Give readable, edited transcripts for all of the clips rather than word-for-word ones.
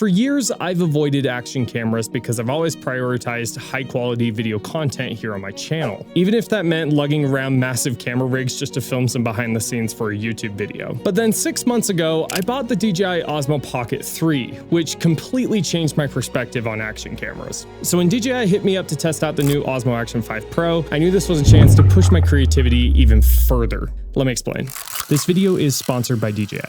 For years, I've avoided action cameras because I've always prioritized high quality video content here on my channel, even if that meant lugging around massive camera rigs just to film some behind the scenes for a YouTube video. But then 6 months ago, I bought the DJI Osmo Pocket 3, which completely changed my perspective on action cameras. So when DJI hit me up to test out the new Osmo Action 5 Pro, I knew this was a chance to push my creativity even further. Let me explain. This video is sponsored by DJI.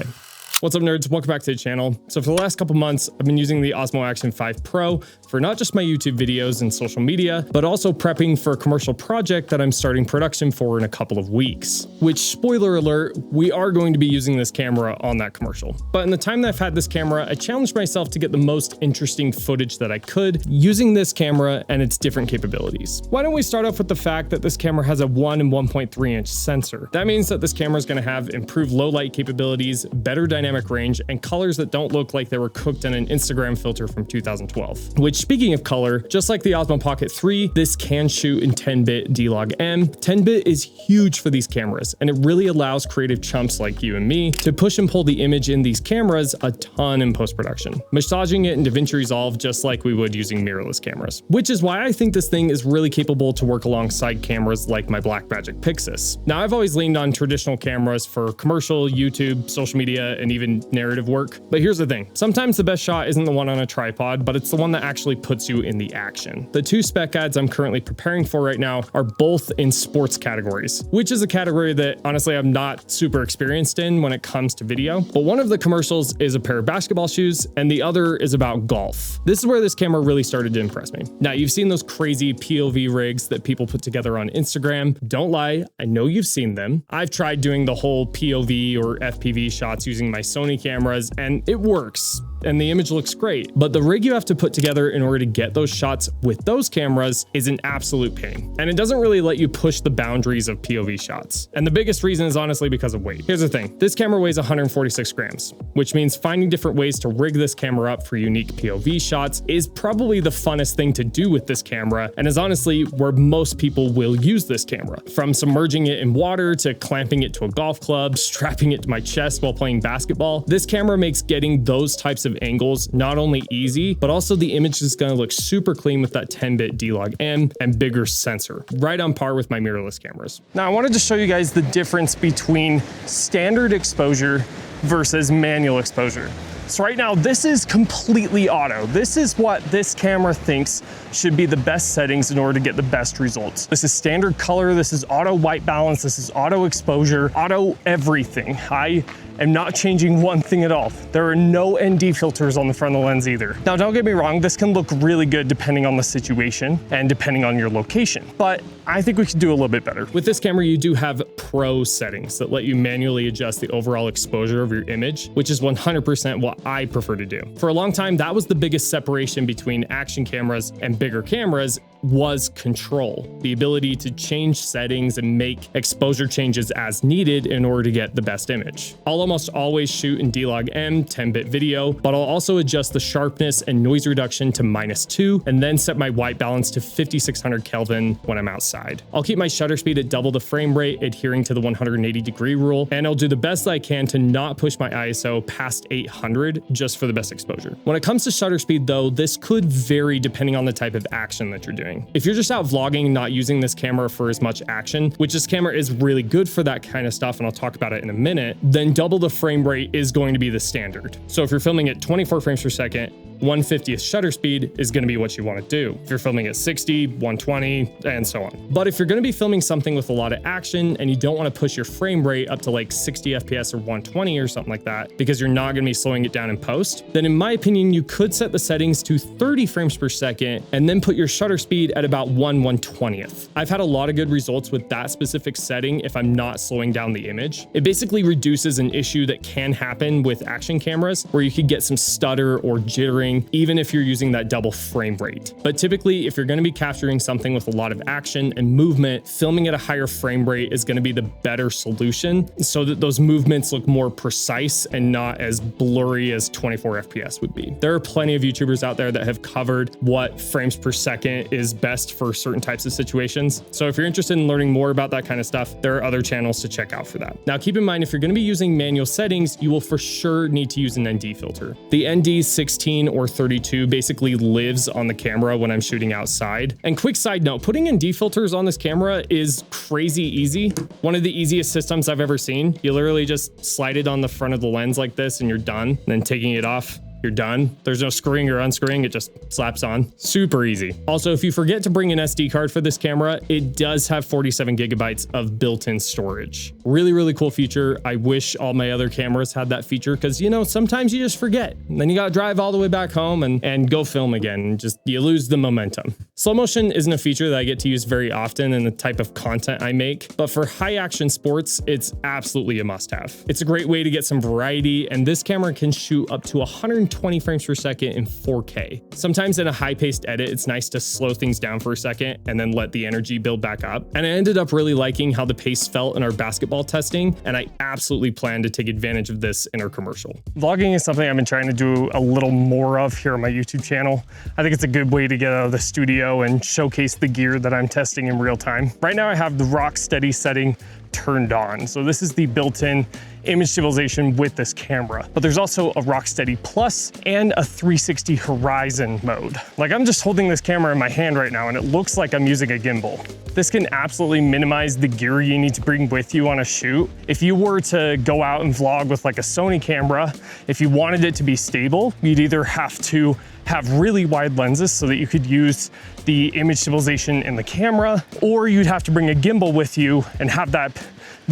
What's up, nerds? Welcome back to the channel. So for the last couple months, I've been using the Osmo Action 5 Pro for not just my YouTube videos and social media, but also prepping for a commercial project that I'm starting production for in a couple of weeks. Which, spoiler alert, we are going to be using this camera on that commercial. But in the time that I've had this camera, I challenged myself to get the most interesting footage that I could using this camera and its different capabilities. Why don't we start off with the fact that this camera has a 1 and 1.3 inch sensor. That means that this camera is going to have improved low light capabilities, better dynamic range, and colors that don't look like they were cooked in an Instagram filter from 2012. Which, speaking of color, just like the Osmo Pocket 3, this can shoot in 10-bit D-Log-M. 10-bit is huge for these cameras, and it really allows creative chumps like you and me to push and pull the image in these cameras a ton in post-production, massaging it in DaVinci Resolve just like we would using mirrorless cameras. Which is why I think this thing is really capable to work alongside cameras like my Blackmagic Pixis. Now, I've always leaned on traditional cameras for commercial, YouTube, social media, and even narrative work. But here's the thing. Sometimes the best shot isn't the one on a tripod, but it's the one that actually puts you in the action. The two spec ads I'm currently preparing for right now are both in sports categories, which is a category that honestly I'm not super experienced in when it comes to video. But one of the commercials is a pair of basketball shoes and the other is about golf. This is where this camera really started to impress me. Now, you've seen those crazy POV rigs that people put together on Instagram. Don't lie, I know you've seen them. I've tried doing the whole POV or FPV shots using my Sony cameras, and it works. And the image looks great, but the rig you have to put together in order to get those shots with those cameras is an absolute pain. And it doesn't really let you push the boundaries of POV shots. And the biggest reason is honestly because of weight. Here's the thing, this camera weighs 146 grams, which means finding different ways to rig this camera up for unique POV shots is probably the funnest thing to do with this camera, and is honestly where most people will use this camera. From submerging it in water to clamping it to a golf club, strapping it to my chest while playing basketball, this camera makes getting those types of angles not only easy, but also the image is going to look super clean with that 10-bit D-Log-M and bigger sensor, right on par with my mirrorless cameras. Now, I wanted to show you guys the difference between standard exposure versus manual exposure. So right now, this is completely auto. This is what this camera thinks should be the best settings in order to get the best results. This is standard color, this is auto white balance, this is auto exposure, auto everything. I am not changing one thing at all. There are no ND filters on the front of the lens either. Now, don't get me wrong, this can look really good depending on the situation and depending on your location, but I think we could do a little bit better. With this camera, you do have pro settings that let you manually adjust the overall exposure of your image, which is 100% what I prefer to do. For a long time, that was the biggest separation between action cameras and bigger cameras, was control. The ability to change settings and make exposure changes as needed in order to get the best image. I'll almost always shoot in D-Log-M 10-bit video, but I'll also adjust the sharpness and noise reduction to -2 and then set my white balance to 5600 Kelvin when I'm outside. I'll keep my shutter speed at double the frame rate, adhering to the 180-degree rule, and I'll do the best I can to not push my ISO past 800 just for the best exposure. When it comes to shutter speed though, this could vary depending on the type of action that you're doing. If you're just out vlogging, not using this camera for as much action, which this camera is really good for that kind of stuff, and I'll talk about it in a minute, then double the frame rate is going to be the standard. So if you're filming at 24 frames per second, 1/50th shutter speed is going to be what you want to do. If you're filming at 60, 120, and so on. But if you're going to be filming something with a lot of action and you don't want to push your frame rate up to like 60 FPS or 120 or something like that, because you're not going to be slowing it down in post, then in my opinion, you could set the settings to 30 frames per second and then put your shutter speed at about 1/120th. I've had a lot of good results with that specific setting if I'm not slowing down the image. It basically reduces an issue that can happen with action cameras where you could get some stutter or jittering even if you're using that double frame rate. But typically, if you're going to be capturing something with a lot of action and movement, filming at a higher frame rate is going to be the better solution so that those movements look more precise and not as blurry as 24 FPS would be. There are plenty of YouTubers out there that have covered what frames per second is best for certain types of situations. So if you're interested in learning more about that kind of stuff, there are other channels to check out for that. Now, keep in mind, if you're going to be using manual settings, you will for sure need to use an ND filter. The ND 16 or 32 basically lives on the camera when I'm shooting outside. And quick side note, putting in defilters on this camera is crazy easy. One of the easiest systems I've ever seen. You literally just slide it on the front of the lens like this and you're done. And then taking it off, you're done. There's no screwing or unscrewing, it just slaps on. Super easy. Also, if you forget to bring an SD card for this camera, it does have 47 gigabytes of built-in storage. Really, really cool feature. I wish all my other cameras had that feature because, you know, sometimes you just forget. And then you gotta drive all the way back home and go film again, and just you lose the momentum. Slow motion isn't a feature that I get to use very often in the type of content I make, but for high action sports, it's absolutely a must-have. It's a great way to get some variety, and this camera can shoot up to 120 frames per second in 4K. Sometimes in a high-paced edit, it's nice to slow things down for a second and then let the energy build back up. And I ended up really liking how the pace felt in our basketball testing, and I absolutely plan to take advantage of this in our commercial. Vlogging is something I've been trying to do a little more of here on my YouTube channel. I think it's a good way to get out of the studio and showcase the gear that I'm testing in real time. Right now I have the rock steady setting turned on. So this is the built-in image stabilization with this camera, but there's also a Rocksteady Plus and a 360 Horizon mode. Like, I'm just holding this camera in my hand right now and it looks like I'm using a gimbal. This can absolutely minimize the gear you need to bring with you on a shoot. If you were to go out and vlog with like a Sony camera, if you wanted it to be stable, you'd either have to have really wide lenses so that you could use the image stabilization in the camera, or you'd have to bring a gimbal with you and have that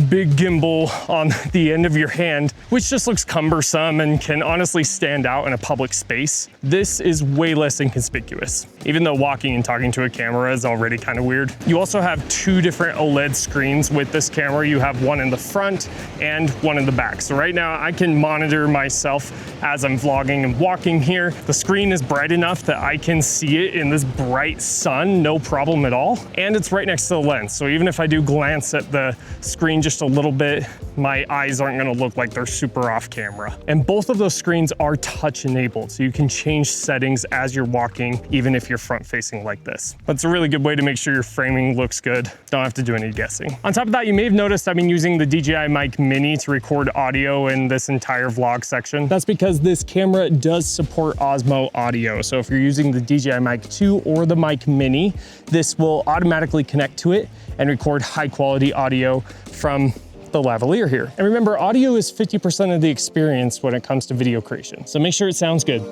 big gimbal on the end of your hand, which just looks cumbersome and can honestly stand out in a public space. This is way less inconspicuous, even though walking and talking to a camera is already kind of weird. You also have two different OLED screens with this camera. You have one in the front and one in the back. So right now I can monitor myself as I'm vlogging and walking here. The screen is bright enough that I can see it in this bright sun, no problem at all. And it's right next to the lens. So even if I do glance at the screen just a little bit, my eyes aren't gonna look like they're super off camera. And both of those screens are touch enabled, so you can change settings as you're walking, even if you're front facing like this. That's a really good way to make sure your framing looks good. Don't have to do any guessing. On top of that, you may have noticed I've been using the DJI Mic Mini to record audio in this entire vlog section. That's because this camera does support Osmo audio. So if you're using the DJI Mic 2 or the Mic Mini, this will automatically connect to it and record high quality audio from the lavalier here. And remember, audio is 50% of the experience when it comes to video creation. So make sure it sounds good.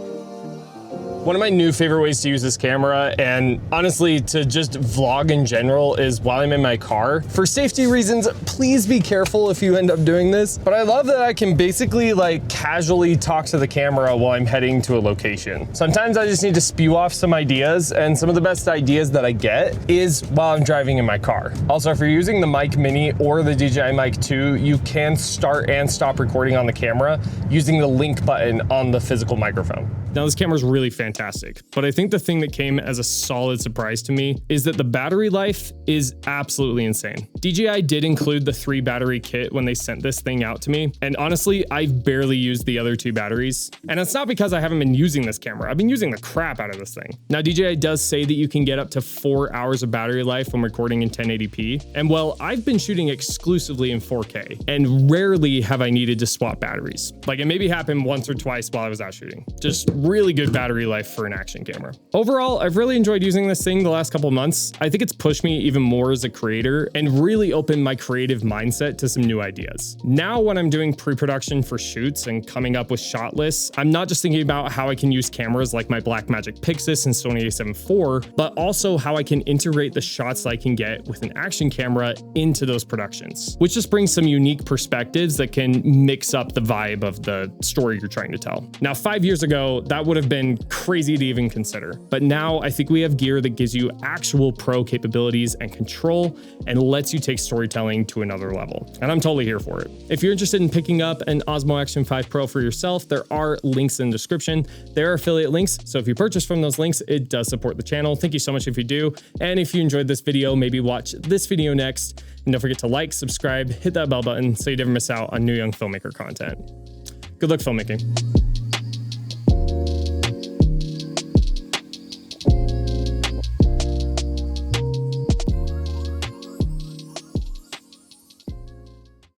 One of my new favorite ways to use this camera, and honestly to just vlog in general, is while I'm in my car. For safety reasons, please be careful if you end up doing this, but I love that I can basically like casually talk to the camera while I'm heading to a location. Sometimes I just need to spew off some ideas, and some of the best ideas that I get is while I'm driving in my car. Also, if you're using the Mic Mini or the DJI Mic 2, you can start and stop recording on the camera using the link button on the physical microphone. Now, this camera is really fantastic, but I think the thing that came as a solid surprise to me is that the battery life is absolutely insane. DJI did include the 3 battery kit when they sent this thing out to me, and honestly, I've barely used the other 2 batteries. And it's not because I haven't been using this camera. I've been using the crap out of this thing. Now, DJI does say that you can get up to 4 hours of battery life when recording in 1080p, and well, I've been shooting exclusively in 4K, and rarely have I needed to swap batteries. Like, it maybe happened once or twice while I was out shooting. Just really good battery life for an action camera. Overall, I've really enjoyed using this thing the last couple of months. I think it's pushed me even more as a creator and really opened my creative mindset to some new ideas. Now, when I'm doing pre-production for shoots and coming up with shot lists, I'm not just thinking about how I can use cameras like my Blackmagic Pixis and Sony a7 IV, but also how I can integrate the shots that I can get with an action camera into those productions, which just brings some unique perspectives that can mix up the vibe of the story you're trying to tell. Now, 5 years ago, that would have been crazy to even consider. But now I think we have gear that gives you actual pro capabilities and control and lets you take storytelling to another level. And I'm totally here for it. If you're interested in picking up an Osmo Action 5 Pro for yourself, there are links in the description. There are affiliate links. So if you purchase from those links, it does support the channel. Thank you so much if you do. And if you enjoyed this video, maybe watch this video next. And don't forget to like, subscribe, hit that bell button so you never miss out on new young filmmaker content. Good luck filmmaking.